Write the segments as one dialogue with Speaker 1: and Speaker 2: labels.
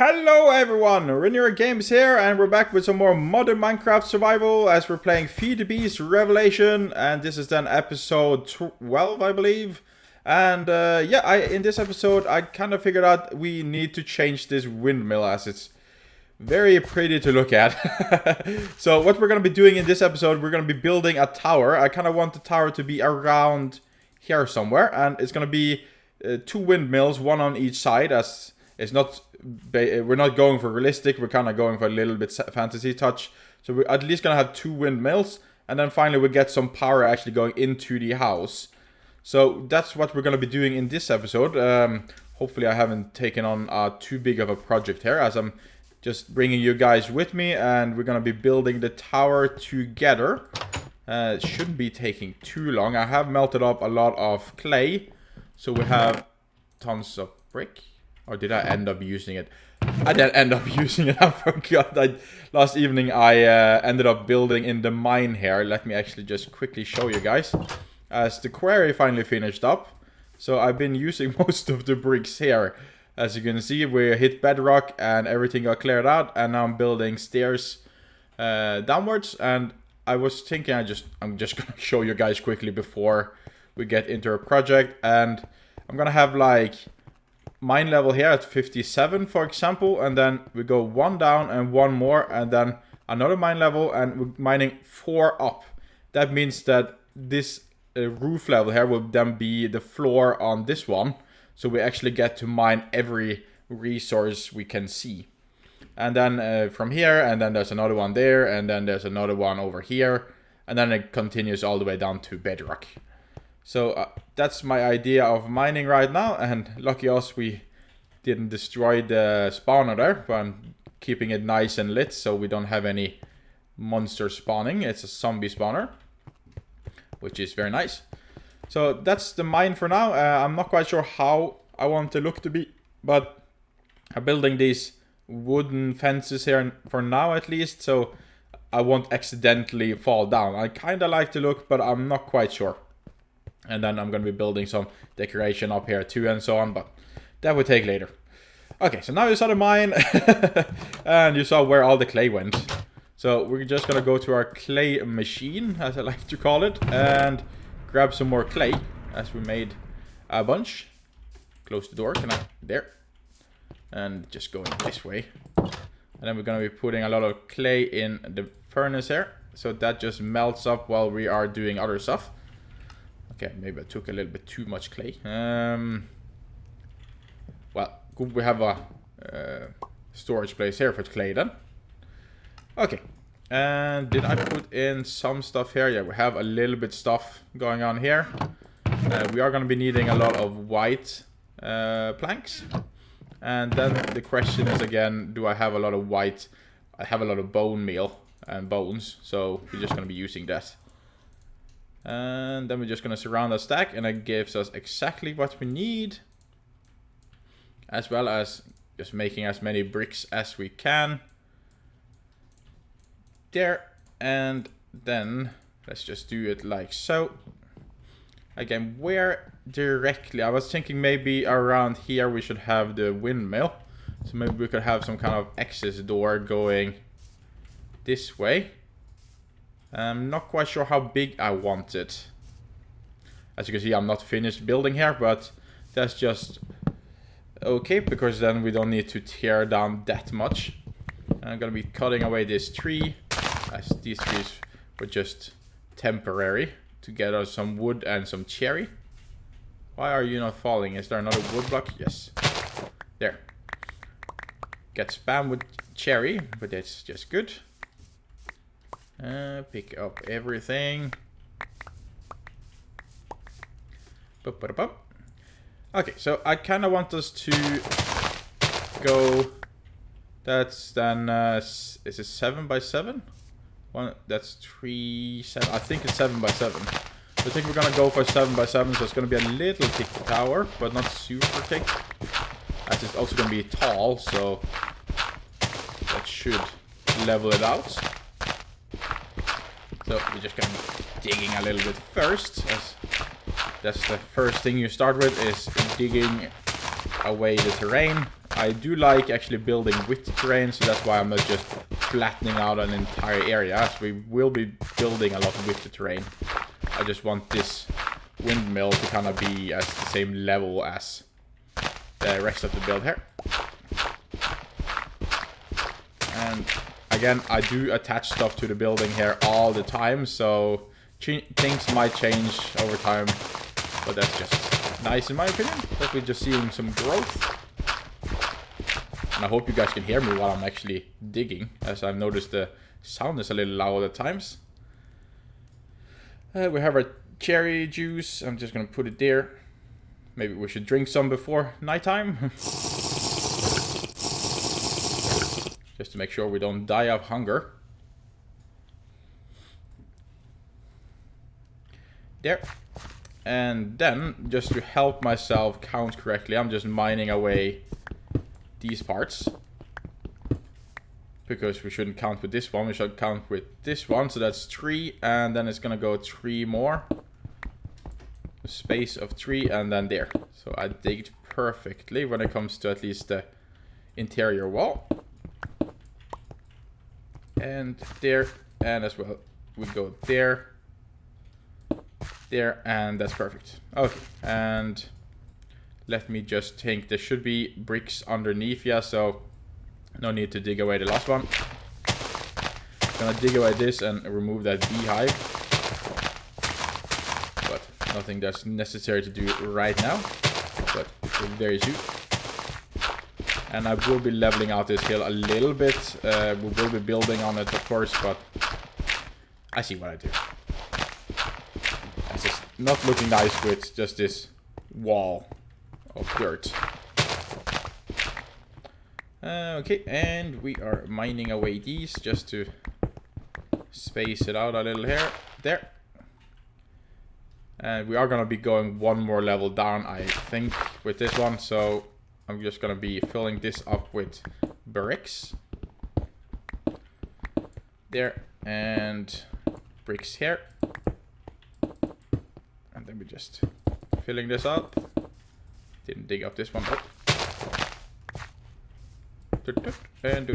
Speaker 1: Hello everyone, Renir Games here, and we're back with some more modern Minecraft survival as we're playing Feed the Beast Revelation, and this is then episode 12, I believe. And in this episode I kind of figured out we need to change this windmill as it's very pretty to look at. So what we're going to be doing in this episode, we're going to be building a tower. I kind of want the tower to be around here somewhere, and it's going to be two windmills, one on each side, as it's not... We're not going for realistic, we're kind of going for a little bit fantasy touch. So we're at least going to have two windmills, and then finally we get some power actually going into the house. So that's what we're going to be doing in this episode. Hopefully I haven't taken on too big of a project here, as I'm just bringing you guys with me, and we're going to be building the tower together. It shouldn't be taking too long. I have melted up a lot of clay, so we have tons of brick. Or did I end up using it? I did end up using it. I forgot. Last evening I ended up building in the mine here. Let me actually just quickly show you guys. As the quarry finally finished up. So I've been using most of the bricks here. As you can see, we hit bedrock and everything got cleared out. And now I'm building stairs downwards. And I was thinking I'm just going to show you guys quickly before we get into our project. And I'm going to have like... mine level here at 57, for example, and then we go one down and one more, and then another mine level, and we're mining 4 up. That means that this roof level here will then be the floor on this one, so we actually get to mine every resource we can see. And then from here, and then there's another one there, and then there's another one over here, and then it continues all the way down to bedrock. So that's my idea of mining right now, and lucky us we didn't destroy the spawner there, but I'm keeping it nice and lit so we don't have any monsters spawning. It's a zombie spawner, which is very nice. So that's the mine for now. I'm not quite sure how I want the look to be, but I'm building these wooden fences here for now at least, so I won't accidentally fall down. I kind of like the look, but I'm not quite sure. And then I'm going to be building some decoration up here too and so on, but that will take later. Okay, so now you saw the mine, and you saw where all the clay went. So we're just going to go to our clay machine, as I like to call it, and grab some more clay, as we made a bunch. Close the door, there. And just going this way. And then we're going to be putting a lot of clay in the furnace here, so that just melts up while we are doing other stuff. Okay, maybe I took a little bit too much clay. Well, good we have a storage place here for clay then. Okay, and did I put in some stuff here? Yeah, we have a little bit stuff going on here. We are going to be needing a lot of white planks. And then the question is again, do I have a lot of white? I have a lot of bone meal and bones, so we're just going to be using that. And then we're just going to surround that stack, and that gives us exactly what we need. As well as just making as many bricks as we can. There. And then let's just do it like so. Again, where directly? I was thinking maybe around here we should have the windmill. So maybe we could have some kind of access door going this way. I'm not quite sure how big I want it. As you can see, I'm not finished building here, but that's just okay, because then we don't need to tear down that much. And I'm going to be cutting away this tree, as these trees were just temporary, to get us some wood and some cherry. Why are you not falling? Is there another wood block? Yes. There. Get spammed with cherry, but that's just good. Pick up everything. Okay, so I kind of want us to go. That's then is it 7 by 7? One. That's 3, 7. I think it's 7 by 7. I think we're gonna go for 7 by 7. So it's gonna be a little thick tower, but not super thick. As it's also gonna be tall, so that should level it out. So we're just gonna be digging a little bit first, as that's the first thing you start with, is digging away the terrain. I do like actually building with the terrain, so that's why I'm not just flattening out an entire area, as we will be building a lot with the terrain. I just want this windmill to kind of be at the same level as the rest of the build here. And again, I do attach stuff to the building here all the time, so things might change over time, but that's just nice in my opinion, that we're just seeing some growth. And I hope you guys can hear me while I'm actually digging, as I've noticed the sound is a little loud at times. We have our cherry juice. I'm just gonna put it there. Maybe we should drink some before nighttime. Just to make sure we don't die of hunger. There. And then, just to help myself count correctly, I'm just mining away these parts. Because we shouldn't count with this one, we should count with this one. So that's 3, and then it's gonna go 3 more. A space of 3, and then there. So I digged perfectly when it comes to at least the interior wall. And there, and as well, we go there. There, and that's perfect. Okay, and let me just think. There should be bricks underneath, yeah, so no need to dig away the last one. Gonna dig away this and remove that beehive. But nothing that's necessary to do right now. But it will very soon. And I will be leveling out this hill a little bit. We will be building on it, of course, but I see what I do. It's just not looking nice with just this wall of dirt. Okay, and we are mining away these just to space it out a little here. There. And we are going to be going one more level down, I think, with this one. So I'm just going to be filling this up with bricks. There. And bricks here. And then we're just filling this up. Didn't dig up this one. Oh. And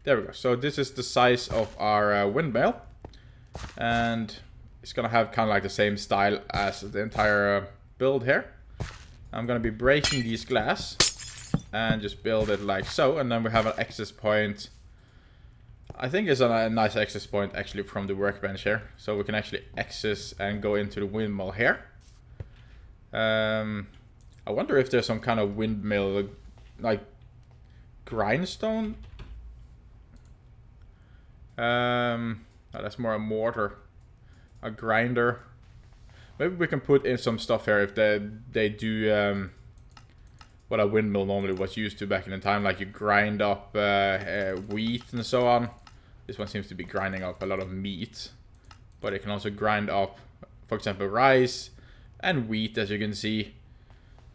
Speaker 1: there we go. So this is the size of our windmill. And it's going to have kind of like the same style as the entire build here. I'm going to be breaking these glass and just build it like so. And then we have an access point. I think it's a nice access point actually from the workbench here. So we can actually access and go into the windmill here. I wonder if there's some kind of windmill like grindstone. Oh, that's more a mortar. A grinder. Maybe we can put in some stuff here if they do what a windmill normally was used to back in the time, like you grind up wheat and so on. This one seems to be grinding up a lot of meat, but it can also grind up, for example, rice and wheat, as you can see,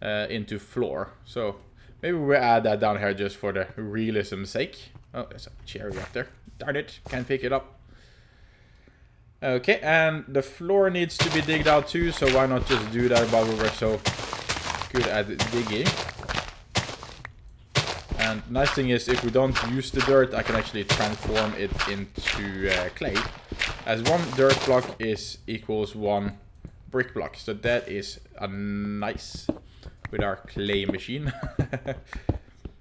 Speaker 1: into flour. So maybe we'll add that down here just for the realism's sake. Oh, there's a cherry up there. Darn it, can't pick it up. Okay, and the floor needs to be digged out too, so why not just do that while we were so good at digging. And the nice thing is, if we don't use the dirt, I can actually transform it into clay. As one dirt block equals one brick block, so that is a nice with our clay machine.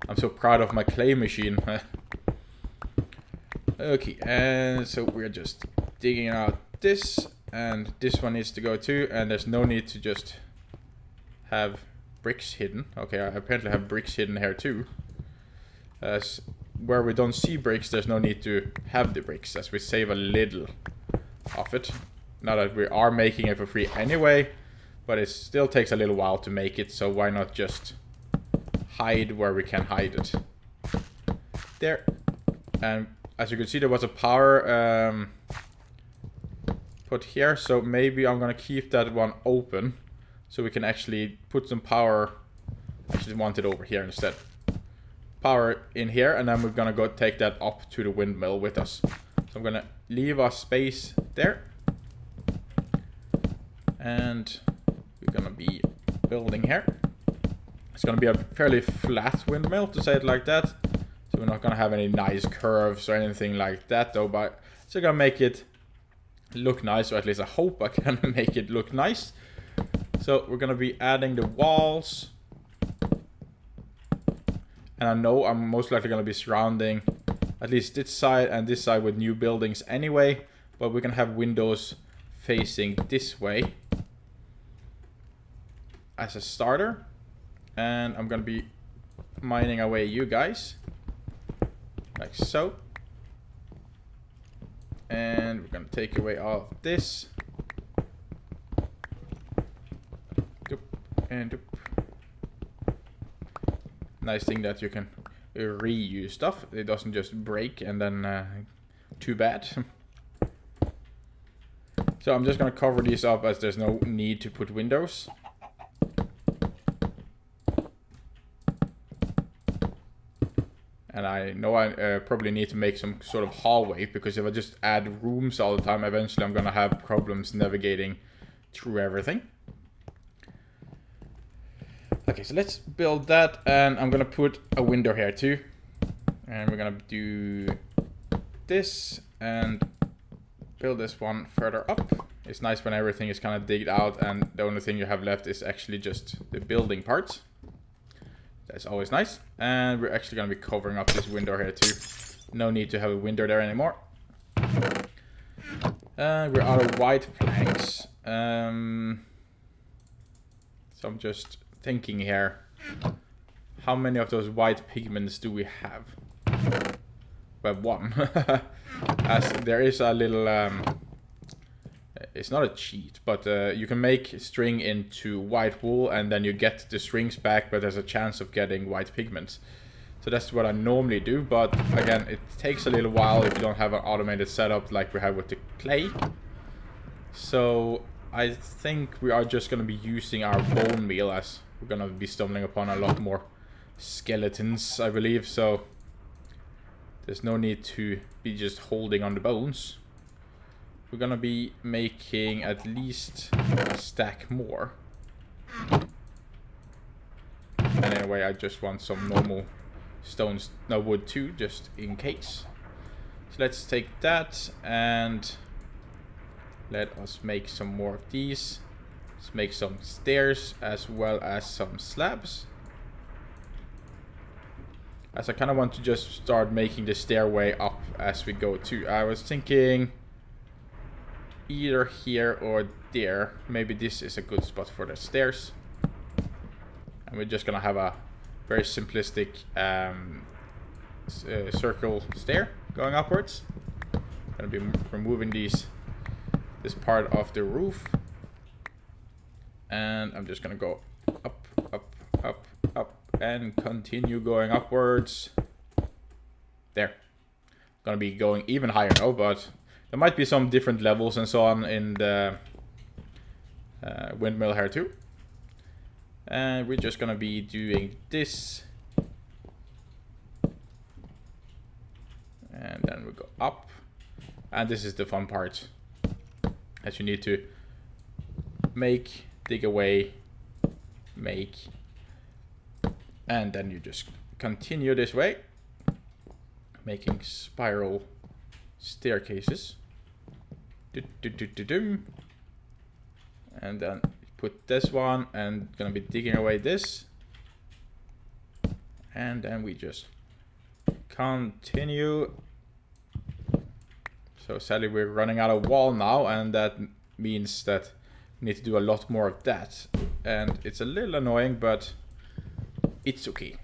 Speaker 1: I'm so proud of my clay machine. Okay, and so we're just digging out this, and this one needs to go too, and there's no need to just have bricks hidden. Okay, I apparently have bricks hidden here too. As where we don't see bricks, there's no need to have the bricks, as we save a little of it. Now that we are making it for free anyway, but it still takes a little while to make it, so why not just hide where we can hide it. There. And as you can see, there was a power put here, so maybe I'm gonna keep that one open so we can actually put some power. I actually want it over here instead. Power in here, and then we're gonna go take that up to the windmill with us. So I'm gonna leave a space there, and we're gonna be building here. It's going to be a fairly flat windmill, to say it like that. So we're not going to have any nice curves or anything like that, though. But it's going to make it look nice, or at least I hope I can make it look nice. So we're going to be adding the walls. And I know I'm most likely going to be surrounding at least this side and this side with new buildings anyway. But we're going to have windows facing this way as a starter. And I'm going to be mining away you guys. Like so. And we're going to take away all of this. Doop and doop. Nice thing that you can reuse stuff. It doesn't just break and then too bad. So I'm just going to cover these up as there's no need to put windows. And I know I probably need to make some sort of hallway, because if I just add rooms all the time, eventually I'm going to have problems navigating through everything. Okay, so let's build that, and I'm going to put a window here too. And we're going to do this and build this one further up. It's nice when everything is kind of digged out and the only thing you have left is actually just the building parts. That's always nice. And we're actually going to be covering up this window here too. No need to have a window there anymore. And we're out of white planks. So I'm just thinking here. How many of those white pigments do we have? Well, one. As there is a little... it's not a cheat, but you can make string into white wool and then you get the strings back, but there's a chance of getting white pigments. So that's what I normally do, but again, it takes a little while if you don't have an automated setup like we have with the clay. So I think we are just going to be using our bone meal, as we're going to be stumbling upon a lot more skeletons, I believe. So there's no need to be just holding on the bones. We're gonna be making at least a stack more. And anyway, I just want some normal stones, no wood too, just in case. So let's take that and let us make some more of these. Let's make some stairs as well as some slabs. As I kind of want to just start making the stairway up as we go too. I was thinking either here or there. Maybe this is a good spot for the stairs. And we're just gonna have a very simplistic circle stair going upwards. Gonna be removing this part of the roof. And I'm just gonna go up, up, up, up, and continue going upwards. There. Gonna be going even higher now, but there might be some different levels and so on in the windmill here too. And we're just gonna be doing this. And then we go up. And this is the fun part. As you need to make, dig away, make. And then you just continue this way. Making spiral staircases. And then put this one and gonna be digging away this. And then we just continue. So sadly we're running out of wall now, and that means that we need to do a lot more of that. And it's a little annoying, but it's okay.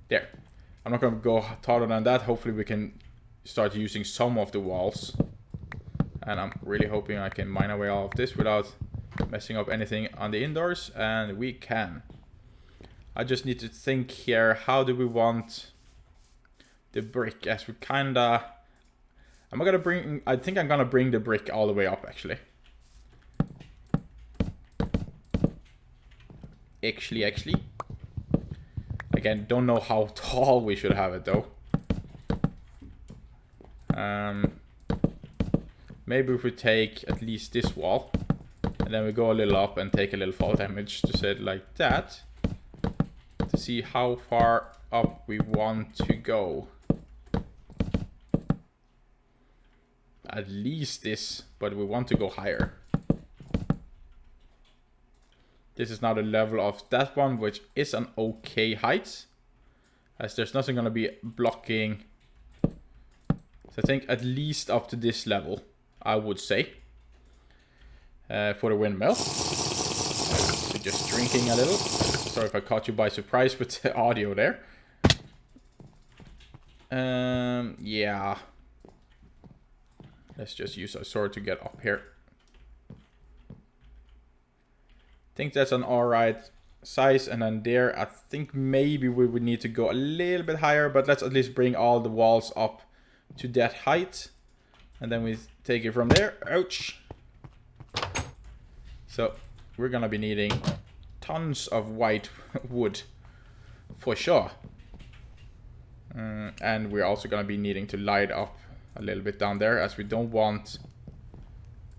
Speaker 1: There. I'm not gonna go taller than that. Hopefully we can start using some of the walls. And I'm really hoping I can mine away all of this without messing up anything on the indoors. And we can. I just need to think here, how do we want the brick? As we kinda... I think I'm gonna bring the brick all the way up, actually. Actually. Again, don't know how tall we should have it though. Maybe if we take at least this wall, And then we go a little up and take a little fall damage, to say it like that. To see how far up we want to go. At least this, but we want to go higher. This is now the level of that one, which is an okay height. As there's nothing going to be blocking. So I think at least up to this level, I would say. For the windmill. So just drinking a little. Sorry if I caught you by surprise with the audio there. Yeah. Let's just use our sword to get up here. I think that's an alright size. And then there, I think maybe we would need to go a little bit higher. But let's at least bring all the walls up to that height. And then we take it from there. Ouch. So we're gonna be needing tons of white wood for sure. And we're also gonna be needing to light up a little bit down there, as we don't want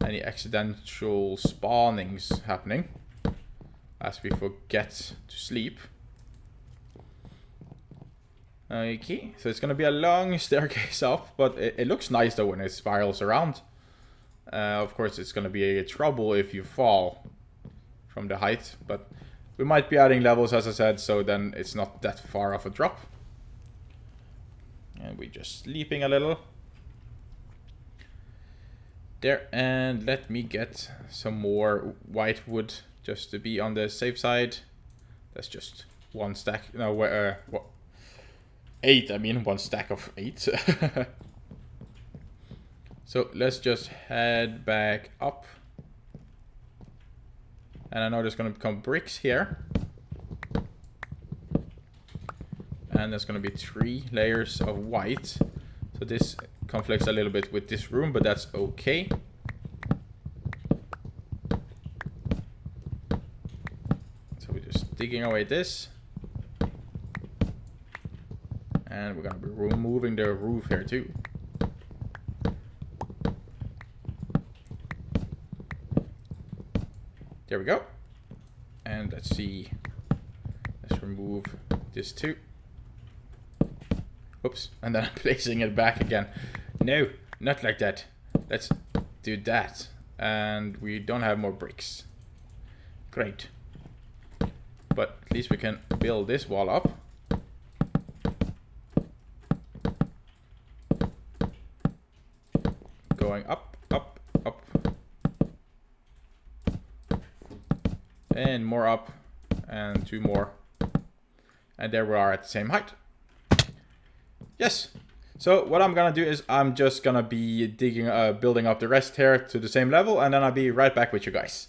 Speaker 1: any accidental spawnings happening as we forget to sleep. Okay, so it's gonna be a long staircase up, but it looks nice though when it spirals around. Of course, it's going to be a trouble if you fall from the height, but we might be adding levels, as I said, so then it's not that far of a drop. And we're just sleeping a little. There, and let me get some more white wood just to be on the safe side. That's just one stack. No, what? 8, I mean, one stack of 8. So let's just head back up. And I know there's going to become bricks here. And there's going to be 3 layers of white. So this conflicts a little bit with this room, but that's okay. So we're just digging away this. And we're going to be removing the roof here too. There we go. And let's see. Let's remove this too. Oops. And then I'm placing it back again. No, not like that. Let's do that. And we don't have more bricks. Great. But at least we can build this wall up. Going up, up, up. And more up, and 2 more. And there we are at the same height. Yes. So what I'm gonna do is I'm just gonna be building up the rest here to the same level, and then I'll be right back with you guys.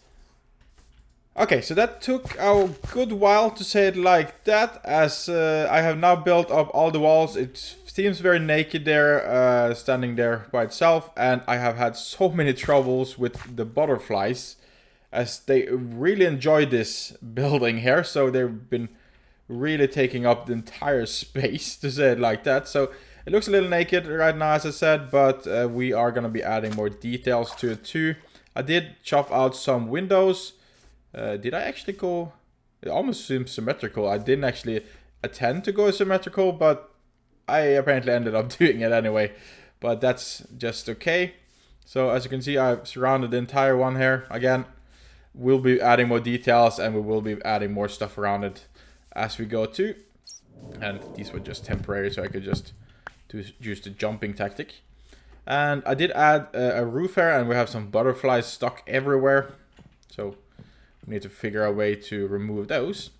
Speaker 1: Okay, so that took a good while, to say it like that, as I have now built up all the walls. It seems very naked there, standing there by itself, and I have had so many troubles with the butterflies, as they really enjoy this building here, so they've been really taking up the entire space, to say it like that. So it looks a little naked right now, as I said, but we are going to be adding more details to it too. I did chop out some windows. Did I actually go... It almost seems symmetrical. I didn't actually intend to go symmetrical, but I apparently ended up doing it anyway. But that's just okay. So as you can see, I've surrounded the entire one here. Again, we'll be adding more details, and we will be adding more stuff around it as we go too. And these were just temporary, so I could just use the jumping tactic. And I did add a roof here, and we have some butterflies stuck everywhere. So we need to figure a way to remove those.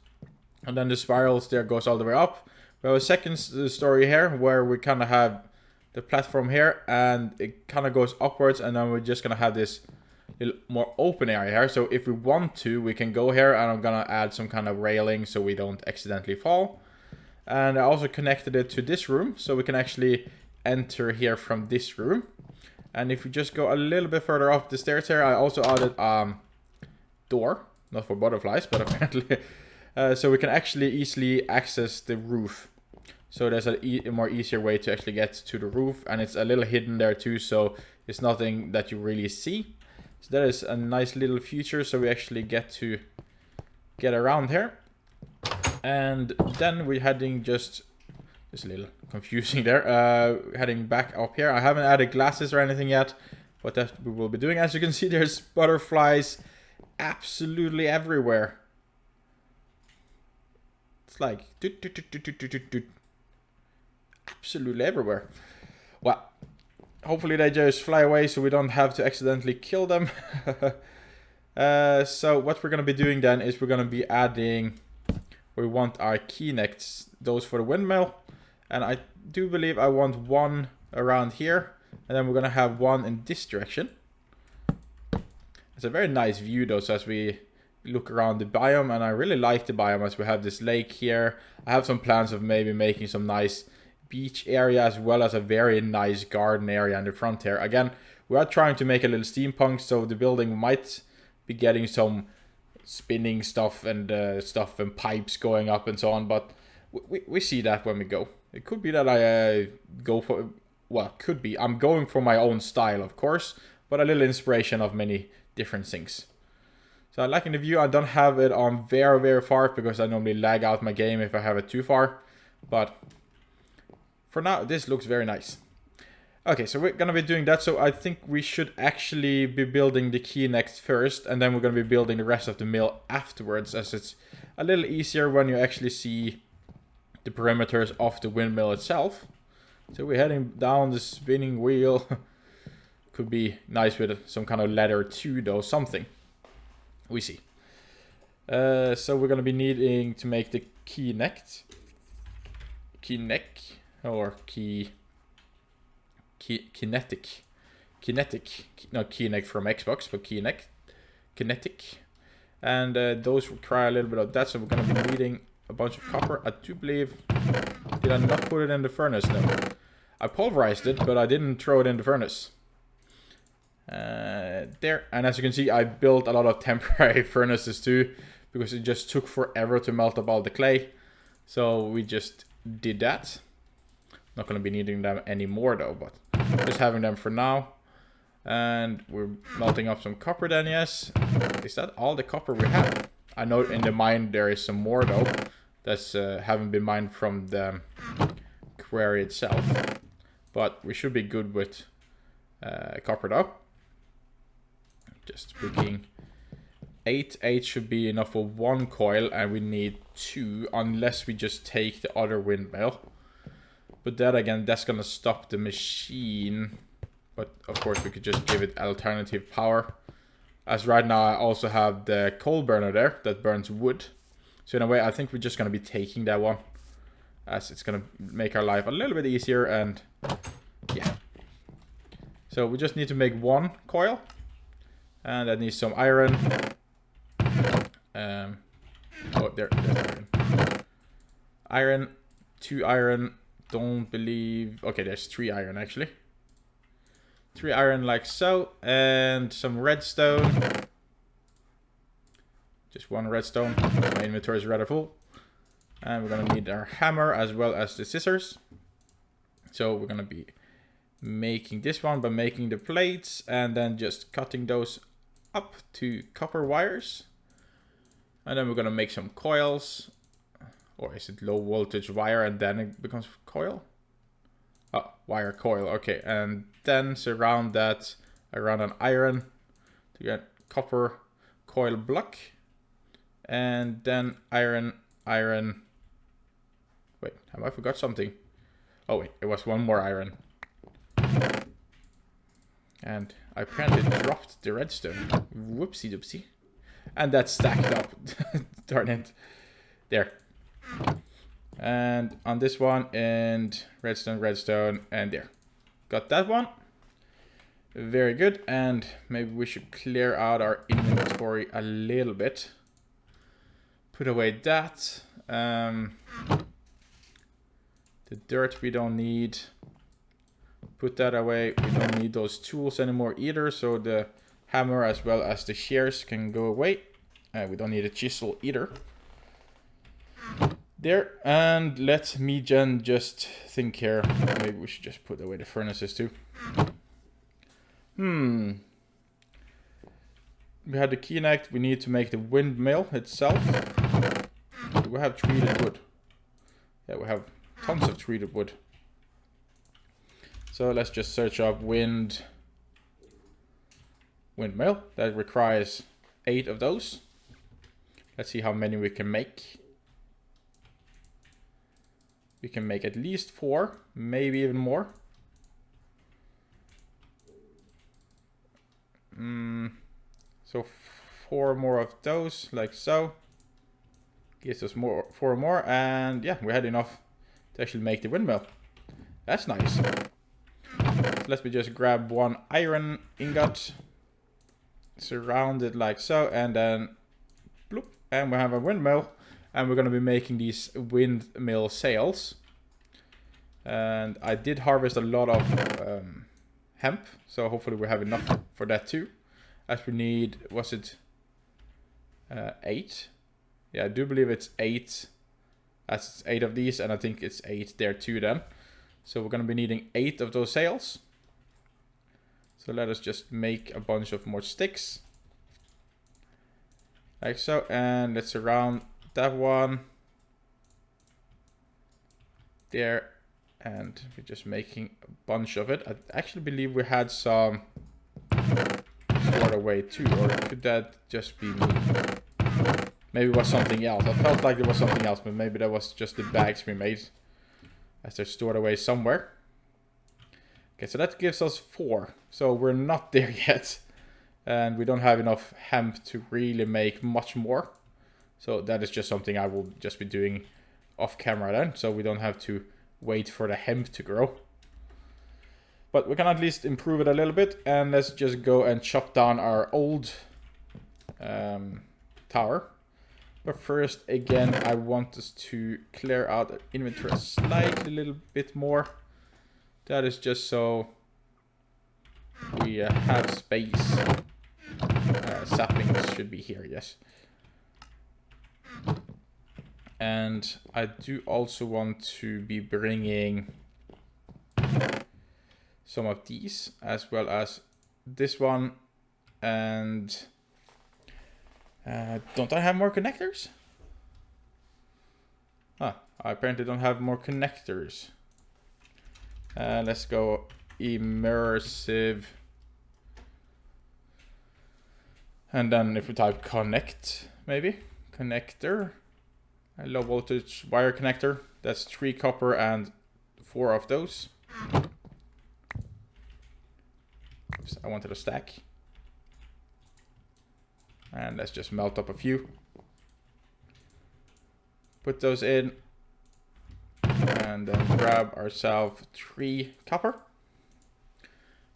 Speaker 1: And then the spirals there goes all the way up. We have a second story here where we kind of have the platform here, and it kind of goes upwards, and then we're just going to have this little more open area here. So if we want to, we can go here, and I'm going to add some kind of railing so we don't accidentally fall. And I also connected it to this room, so we can actually enter here from this room. And if we just go a little bit further up the stairs here, I also added door, not for butterflies, but apparently so we can actually easily access the roof. So there's a more easier way to actually get to the roof, and it's a little hidden there too, so it's nothing that you really see. So that is a nice little feature, so we actually get to get around here. And then we're heading just a little confusing there. Heading back up here. I haven't added glasses or anything yet, but that we will be doing. As you can see, there's butterflies absolutely everywhere. It's like absolutely everywhere. Well, hopefully they just fly away so we don't have to accidentally kill them. So what we're going to be doing then is we're going to be adding, we want our key necks, those for the windmill. And I do believe I want one around here. And then we're going to have one in this direction. It's a very nice view though, so as we look around the biome. And I really like the biome as we have this lake here. I have some plans of maybe making some nice beach area as well as a very nice garden area in the front here. Again, we are trying to make a little steampunk, so the building might be getting some spinning stuff and pipes going up and so on, but we see that when we go. It could be that I go for, well, could be I'm going for my own style, of course, but a little inspiration of many different things. So I like in the view. I don't have it on very, very far because I normally lag out my game if I have it too far, but for now this looks very nice. Okay, so we're gonna be doing that. So I think we should actually be building the key next first, and then we're gonna be building the rest of the mill afterwards, as it's a little easier when you actually see the perimeters of the windmill itself. So we're heading down the spinning wheel. Could be nice with some kind of ladder too, though, something. We see. So we're gonna be needing to make the key neck, or kinetic, not key neck from Xbox, but kinetic. And those require a little bit of that, so we're going to be needing a bunch of copper. I do believe, did I not put it in the furnace? No. I pulverized it, but I didn't throw it in the furnace. There, and as you can see, I built a lot of temporary furnaces too, because it just took forever to melt up all the clay. So we just did that. Not going to be needing them anymore though, but just having them for now. And we're melting up some copper then, yes. Is that all the copper we have? I know in the mine there is some more though. That's haven't been mined from the quarry itself. But we should be good with copper though. Just picking 8. 8 should be enough for 1 coil, and we need 2 unless we just take the other windmill. But that again, that's gonna stop the machine. But of course we could just give it alternative power. As right now I also have the coal burner there that burns wood. So in a way I think we're just gonna be taking that one, as it's gonna make our life a little bit easier. And yeah. So we just need to make 1 coil. And that needs some iron. Oh, there's iron. Iron, 2 iron. Don't believe... Okay, there's 3 iron actually. 3 iron like so. And some redstone. Just 1 redstone. My inventory is rather full. And we're gonna need our hammer as well as the scissors. So we're gonna be making this one by making the plates and then just cutting those up to copper wires. And then we're gonna make some coils. Or is it low voltage wire and then it becomes coil? Oh, wire coil, okay. And then surround that around an iron to get copper coil block. And then iron. Wait, have I forgot something? Oh wait, it was 1 more iron. And I apparently dropped the redstone. Whoopsie doopsie. And that stacked up. Darn it. There. And on this one, and redstone, and there. Got that one. Very good. And maybe we should clear out our inventory a little bit. Put away that. The dirt we don't need. Put that away. We don't need those tools anymore either. So the hammer as well as the shears can go away. We don't need a chisel either. There, and let me just think here. Maybe we should just put away the furnaces too. we had the connect. We need to make the windmill itself. Do we have treated wood? Yeah, we have tons of treated wood. So let's just search up windmill. That requires 8 of those. Let's see how many we can make. We can make at least 4, maybe even more. So 4 more of those, like so. Gives us 4 more, and yeah, we had enough to actually make the windmill. That's nice. So let me just grab 1 iron ingot, surround it like so, and then bloop, and we have a windmill. And we're going to be making these windmill sails. And I did harvest a lot of hemp, so hopefully we have enough for that too. As we need, was it 8? Yeah, I do believe it's 8. That's 8 of these, and I think it's 8 there too then. So we're going to be needing 8 of those sails. So let us just make a bunch of more sticks. Like so, and let's surround that one there, and we're just making a bunch of it. I actually believe we had some stored away too, or could that just be me? Maybe it was something else. I felt like it was something else, but maybe that was just the bags we made as they're stored away somewhere. Okay, so that gives us 4. So we're not there yet, and we don't have enough hemp to really make much more. So that is just something I will just be doing off camera then, so we don't have to wait for the hemp to grow. But we can at least improve it a little bit, and let's just go and chop down our old tower. But first, again, I want us to clear out our inventory slightly, a little bit more. That is just so we have space. Saplings should be here, yes. And I do also want to be bringing some of these, as well as this one. And don't I have more connectors? Ah, I apparently don't have more connectors. Let's go immersive. And then if we type connect, maybe connector. A low voltage wire connector. That's 3 copper and 4 of those. Oops, I wanted a stack. And let's just melt up a few. Put those in. And then grab ourselves 3 copper.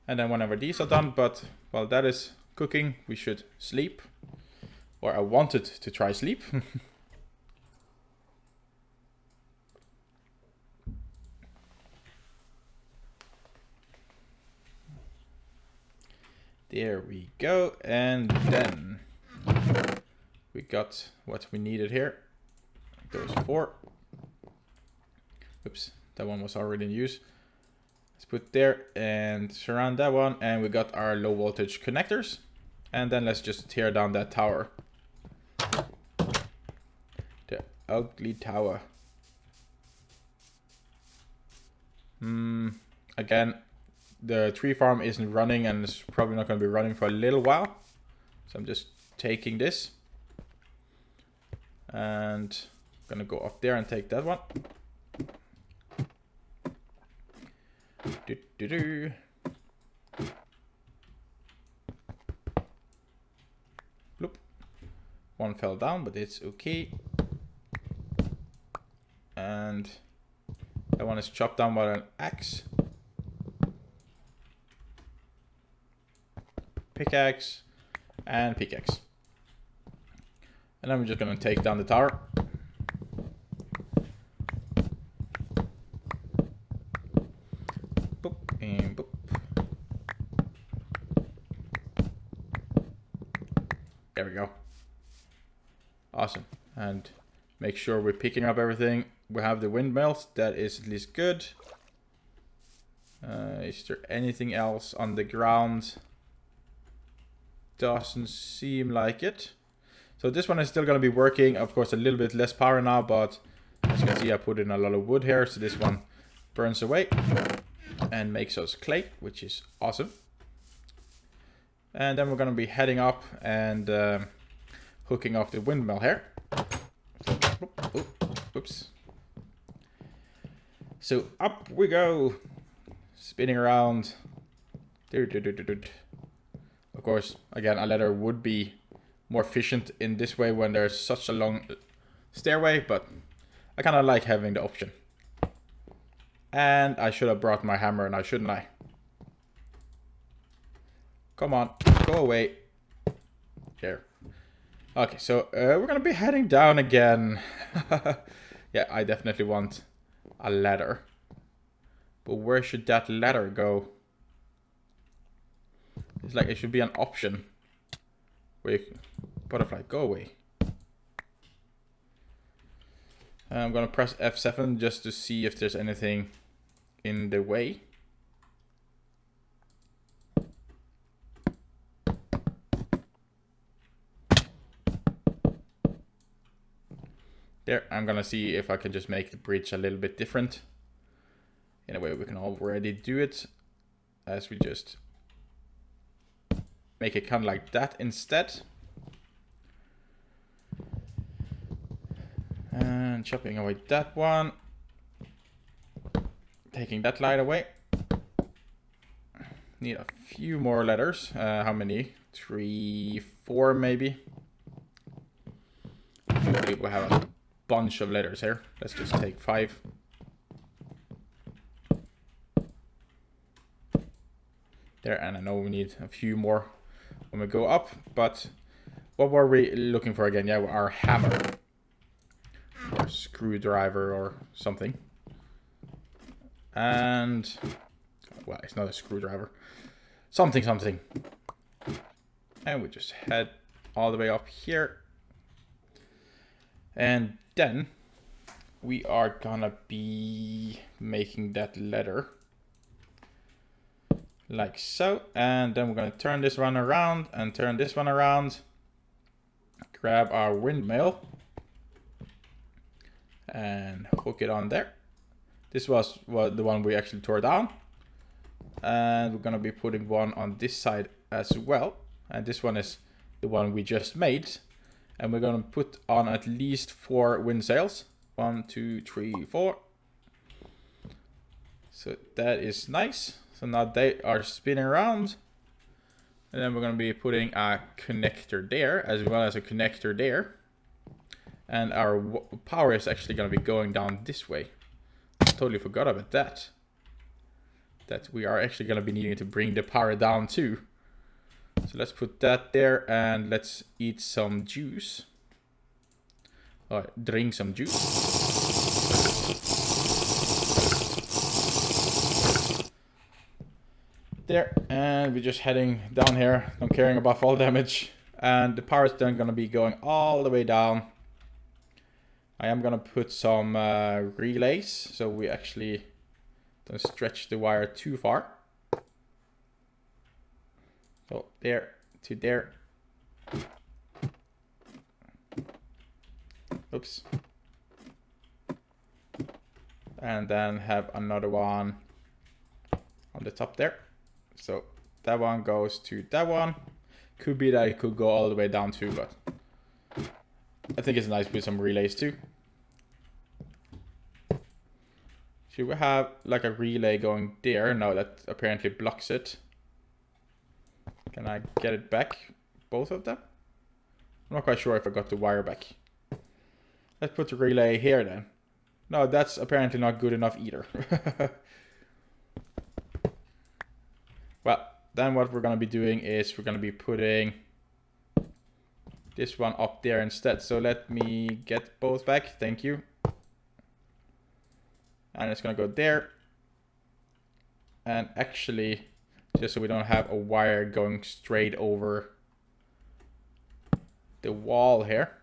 Speaker 1: And then whenever these are done, but while that is cooking, we should sleep. Or I wanted to try sleep. There we go, and then we got what we needed here. Those 4. Oops, that one was already in use. Let's put there and surround that one, and we got our low voltage connectors. And then let's just tear down that tower. The ugly tower. Again, the tree farm isn't running, and it's probably not going to be running for a little while. So I'm just taking this. And I'm going to go up there and take that one. Bloop. One fell down, but it's okay. And that one is chopped down by an axe. Pickaxe and pickaxe. And then we're just going to take down the tower. Boop and boop. There we go. Awesome. And make sure we're picking up everything. We have the windmills. That is at least good. Is there anything else on the ground? doesn't seem like it. So this one is still going to be working. Of course, a little bit less power now, but as you can see, I put in a lot of wood here. So this one burns away and makes us clay, which is awesome. And then we're going to be heading up and hooking up the windmill here. Oops. So up we go, spinning around. Of course, again, a ladder would be more efficient in this way when there's such a long stairway, but I kind of like having the option. And I should have brought my hammer now, shouldn't I? Come on, go away. There. Okay, so we're gonna be heading down again. Yeah, I definitely want a ladder. But where should that ladder go? It's like it should be an option. Where you can, butterfly, go away. I'm gonna press F7 just to see if there's anything in the way. There, I'm gonna see if I can just make the bridge a little bit different. In a way, we can already do it as we just make it kind of like that instead. And chopping away that one. Taking that light away. Need a few more letters. How many? 3, 4 maybe. I believe we have a bunch of letters here. Let's just take 5. There, and I know we need a few more when we go up, but what were we looking for again? Yeah, our hammer. Or screwdriver or something. And, well, it's not a screwdriver. Something. And we just head all the way up here. And then we are gonna be making that letter like so. And then we're gonna turn this one around and turn this one around. Grab our windmill and hook it on there. This was the one we actually tore down. And we're gonna be putting one on this side as well. And this one is the one we just made. And we're gonna put on at least 4 wind sails. 1, 2, 3, 4. So that is nice. So now they are spinning around. And then we're gonna be putting a connector there as well as a connector there. And our power is actually gonna be going down this way. I totally forgot about that. That we are actually gonna be needing to bring the power down too. So let's put that there and let's eat some juice. Or drink some juice. There, and we're just heading down here, not caring about fall damage. And the power is then gonna be going all the way down. I am gonna put some relays so we actually don't stretch the wire too far. So there to there. Oops. And then have another one on the top there. So that one goes to that one. Could be that it could go all the way down too, but I think it's nice with some relays too. Should we have like a relay going there? No, that apparently blocks it. Can I get it back? Both of them? I'm not quite sure if I got the wire back. Let's put the relay here then. No, that's apparently not good enough either. Well, then what we're going to be doing is we're going to be putting this one up there instead. So let me get both back. Thank you. And it's going to go there. And actually, just so we don't have a wire going straight over the wall here.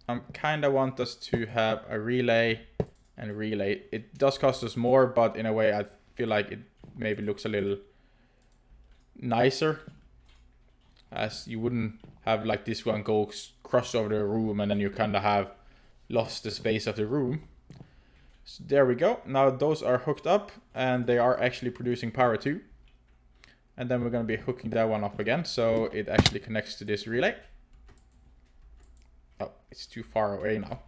Speaker 1: I kind of want us to have a relay and relay. It does cost us more, but in a way I feel like it maybe looks a little nicer, as you wouldn't have like this one go cross over the room and then you kind of have lost the space of the room. So there we go. Now those are hooked up and they are actually producing power too. And then we're going to be hooking that one up again, so it actually connects to this relay. Oh, it's too far away now.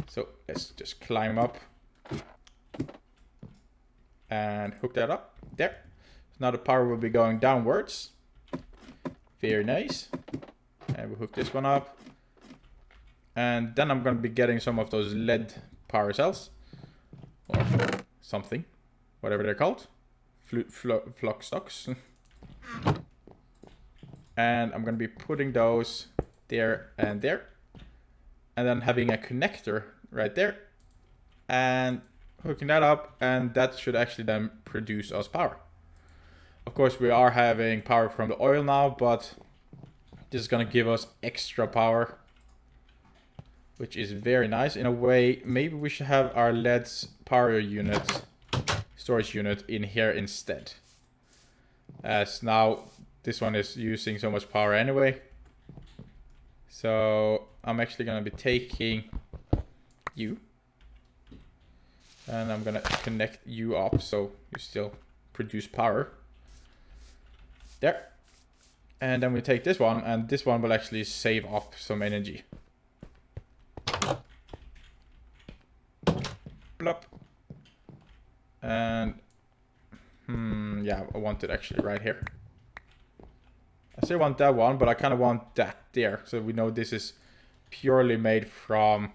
Speaker 1: So let's just climb up and hook that up. There. So now the power will be going downwards. Very nice. And we hook this one up. And then I'm going to be getting some of those LED power cells. Or something. Whatever they're called. Flux stocks. And I'm going to be putting those there and there. And then having a connector right there. And hooking that up. And that should actually then produce us power. Of course, we are having power from the oil now, but this is going to give us extra power, which is very nice. In a way, maybe we should have our LED's power unit, storage unit in here instead. As now this one is using so much power anyway. So I'm actually going to be taking you. And I'm going to connect you up so you still produce power. There. And then we take this one, and this one will actually save up some energy. Plop. And yeah, I want it actually right here. I still want that one, but I kind of want that there, so we know this is purely made from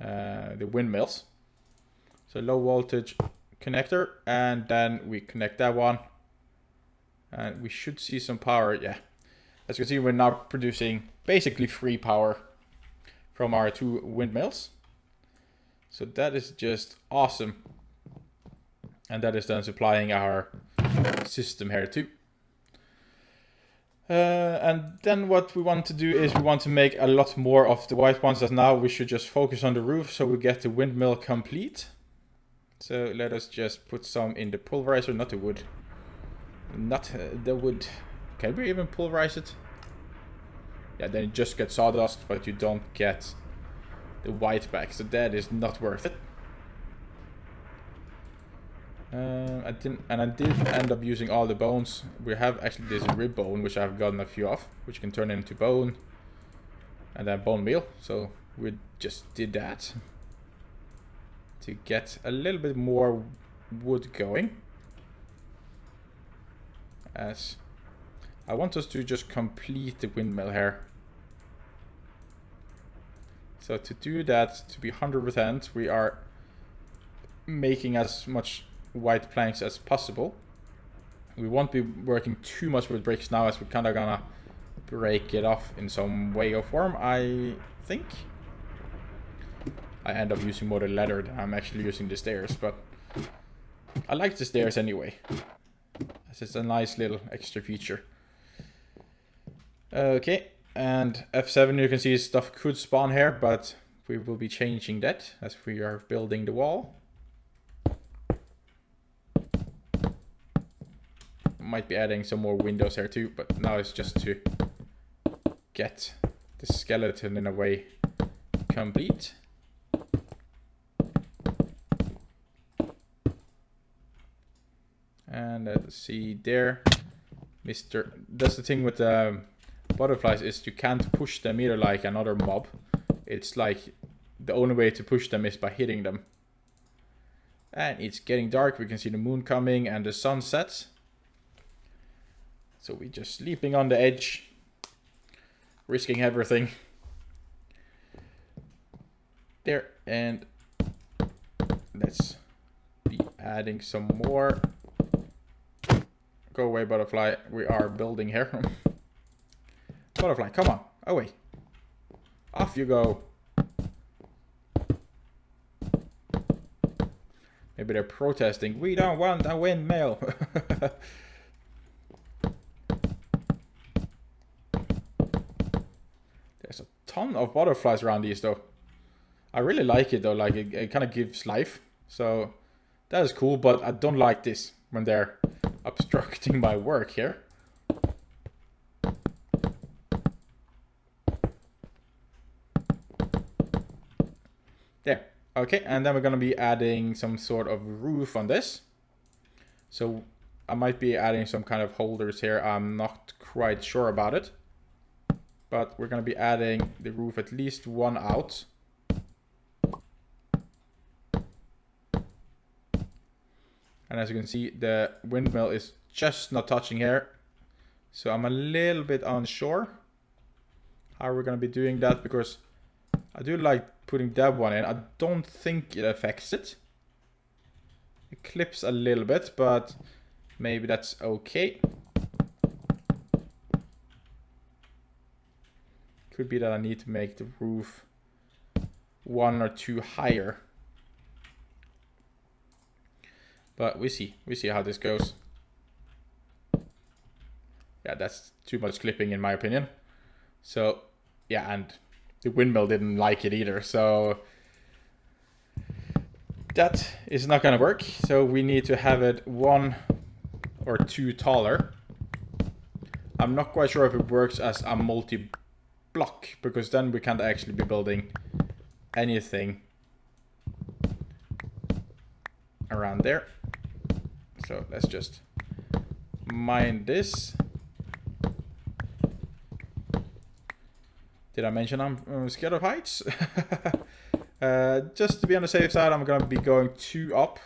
Speaker 1: the windmills. So low voltage connector, and then we connect that one. And we should see some power, yeah. As you can see, we're now producing basically free power from our two windmills. So that is just awesome. And that is then supplying our system here too. And then what we want to do is we want to make a lot more of the white ones, as now we should just focus on the roof so we get the windmill complete. So let us just put some in the pulverizer, not the wood. Not the wood. Can we even pulverize it? Yeah, then you just get sawdust, but you don't get the white back. So that is not worth it. I did end up using all the bones. We have actually this rib bone, which I've gotten a few of, which can turn into bone, and then bone meal. So we just did that to get a little bit more wood going. As I want us to just complete the windmill here. So to do that, to be 100%, we are making as much white planks as possible. We won't be working too much with bricks now, as we're kind of gonna break it off in some way or form, I think. I end up using more the ladder than I'm actually using the stairs, but I like the stairs anyway. It's a nice little extra feature. Okay, and F7, you can see stuff could spawn here, but we will be changing that as we are building the wall. Might be adding some more windows here too, but now it's just to get the skeleton in a way complete. And let's see there, that's the thing with butterflies, is you can't push them either like another mob. It's like the only way to push them is by hitting them. And it's getting dark, we can see the moon coming and the sun sets. So we're just sleeping on the edge, risking everything. There, and let's be adding some more. Go away, butterfly. We are building here. Butterfly, come on. Away. Off you go. Maybe they're protesting. We don't want a windmill. There's a ton of butterflies around these though. I really like it though. Like it kind of gives life. So that is cool, but I don't like this when they're obstructing my work here. There. Okay, and then we're going to be adding some sort of roof on this. So I might be adding some kind of holders here. I'm not quite sure about it. But we're going to be adding the roof at least one out. And as you can see, the windmill is just not touching here. So I'm a little bit unsure how we're going to be doing that, because I do like putting that one in. I don't think it affects it. It clips a little bit, but maybe that's okay. Could be that I need to make the roof 1 or 2 higher. But we see how this goes. Yeah, that's too much clipping in my opinion. So, yeah, and the windmill didn't like it either. So that is not gonna work. So we need to have it 1 or 2 taller. I'm not quite sure if it works as a multi-block, because then we can't actually be building anything around there. So let's just mine this. Did I mention I'm scared of heights? Just to be on the safe side, I'm going to be going 2 up.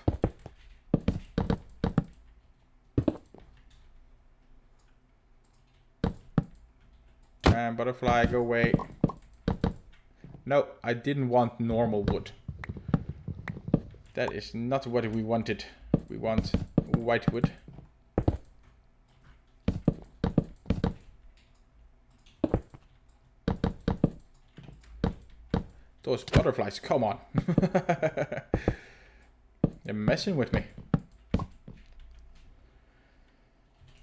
Speaker 1: And butterfly, go away. No, I didn't want normal wood. That is not what we wanted. We want white wood. Those butterflies, come on. They're messing with me.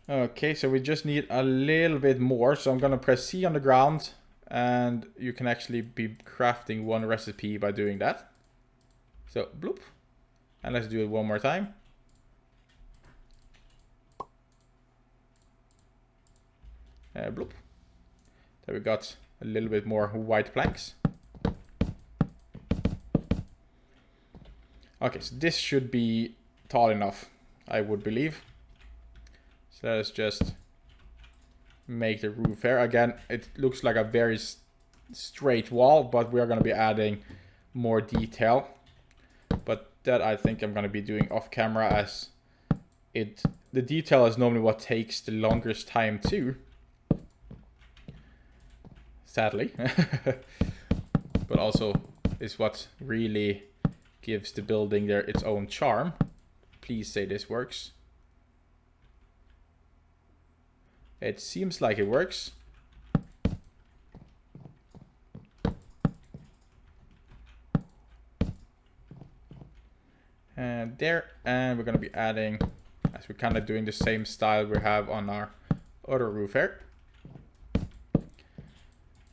Speaker 1: Okay, so we just need a little bit more. So I'm going to press C on the ground. And you can actually be crafting 1 recipe by doing that. So, bloop. And let's do it one more time. Bloop. There we got a little bit more white planks. Okay, so this should be tall enough, I would believe. So let's just make the roof here. Again, it looks like a very straight wall, but we are going to be adding more detail. But that I think I'm going to be doing off camera, as the detail is normally what takes the longest time too. Sadly. But also is what really gives the building there its own charm. Please say this works. It seems like it works. And there, and we're going to be adding, as we're kind of doing the same style we have on our other roof here.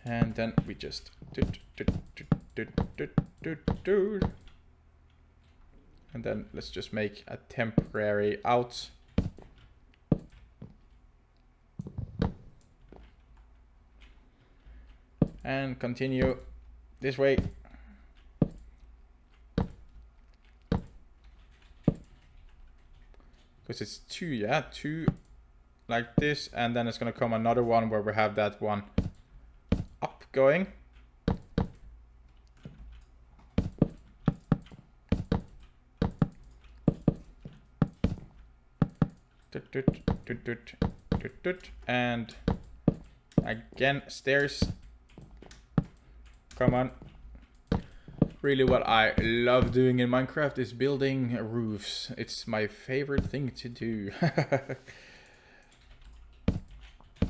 Speaker 1: And then we just and then let's just make a temporary out. And continue this way. Because it's 2, yeah, 2 like this, and then it's gonna come another one where we have that one up going. And again, stairs. Come on. Really what I love doing in Minecraft is building roofs. It's my favorite thing to do.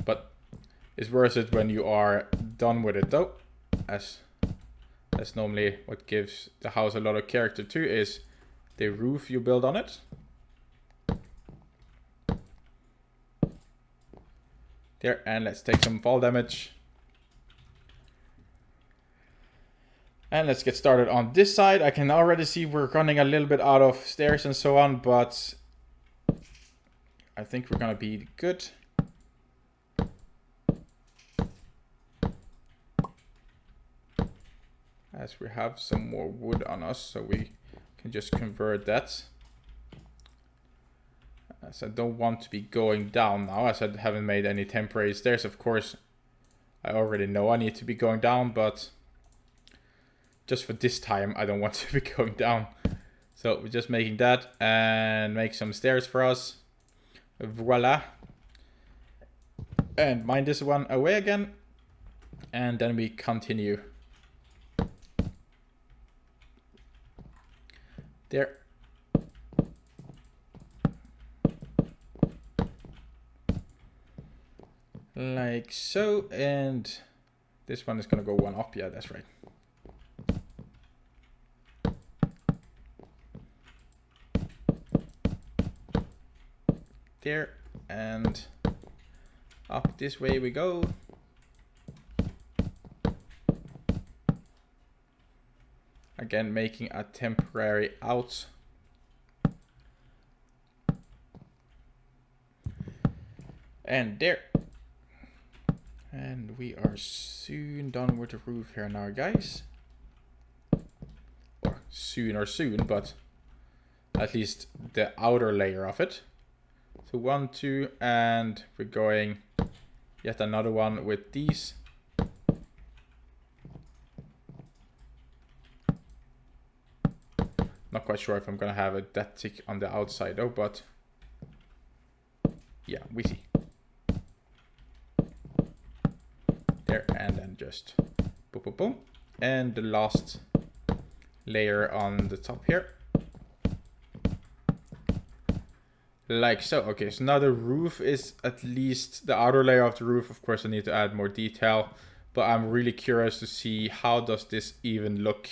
Speaker 1: But it's worth it when you are done with it though. As that's normally what gives the house a lot of character too, is the roof you build on it. There, and let's take some fall damage. And let's get started on this side. I can already see we're running a little bit out of stairs and so on, but I think we're gonna be good. As we have some more wood on us, so we can just convert that. As I don't want to be going down now, as I haven't made any temporary stairs. Of course, I already know I need to be going down, but just for this time, I don't want to be going down. So we're just making that and make some stairs for us. Voila. And mine this one away again. And then we continue. There. Like so. And this one is gonna go one up. Yeah, that's right. There. And up this way we go. Again, making a temporary out. And there. And we are soon done with the roof here now, guys. Or soon, but at least the outer layer of it. So 1, 2, and we're going yet another one with these. Not quite sure if I'm gonna have it that thick on the outside though, but yeah, we see. There, and then just boom, boom, boom. And the last layer on the top here. Like so. Okay, so now the roof is at least the outer layer of the roof. Of course, I need to add more detail, but I'm really curious to see how does this even look.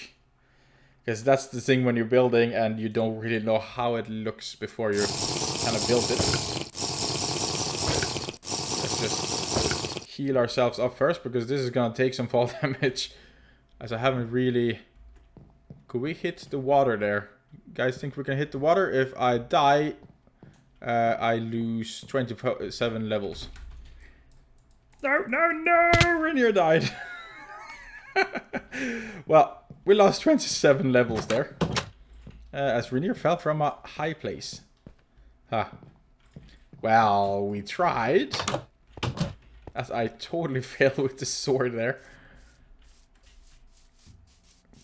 Speaker 1: Because that's the thing when you're building and you don't really know how it looks before you kind of build it. Let's just heal ourselves up first, because this is going to take some fall damage. As I haven't really... Could we hit the water there? You guys think we can hit the water? If I die, I lose 27 levels. No, no, no! Renir died. Well, we lost 27 levels there. As Renir fell from a high place. Huh. Well, we tried. As I totally failed with the sword there.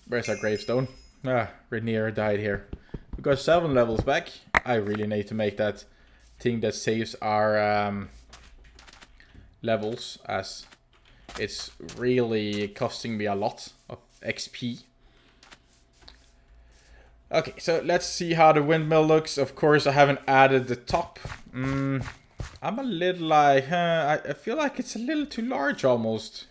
Speaker 1: Where's our gravestone? Ah, Renir died here. We got 7 levels back. I really need to make that thing that saves our levels, as it's really costing me a lot of XP. Okay, so let's see how the windmill looks. Of course, I haven't added the top. I'm a little like, I feel like it's a little too large almost.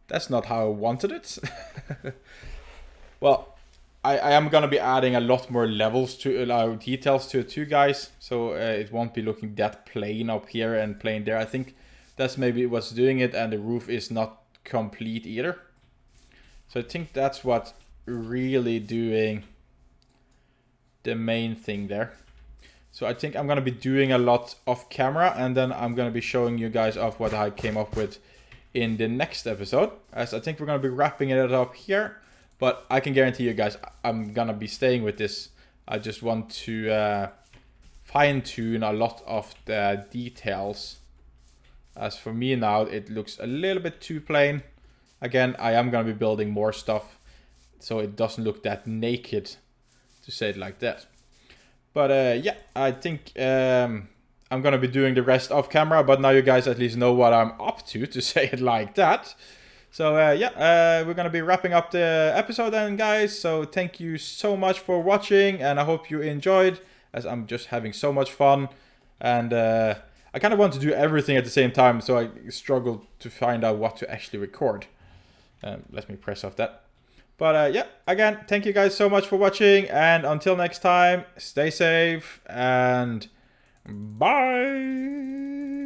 Speaker 1: That's not how I wanted it. Well, I am going to be adding a lot more levels to allow details to it too, guys. So it won't be looking that plain up here and plain there. I think that's maybe what's doing it, and the roof is not complete either. So I think that's what's really doing the main thing there. So I think I'm going to be doing a lot off camera, and then I'm going to be showing you guys off what I came up with in the next episode. As I think we're going to be wrapping it up here. But I can guarantee you guys, I'm gonna be staying with this. I just want to fine-tune a lot of the details. As for me now, it looks a little bit too plain. Again, I am gonna be building more stuff, so it doesn't look that naked, to say it like that. But yeah, I think I'm gonna be doing the rest off camera, but now you guys at least know what I'm up to say it like that. So yeah, we're going to be wrapping up the episode then, guys. So thank you so much for watching, and I hope you enjoyed, as I'm just having so much fun. And I kind of want to do everything at the same time, so I struggle to find out what to actually record. Let me press off that. But yeah, again, thank you guys so much for watching, and until next time, stay safe, and bye!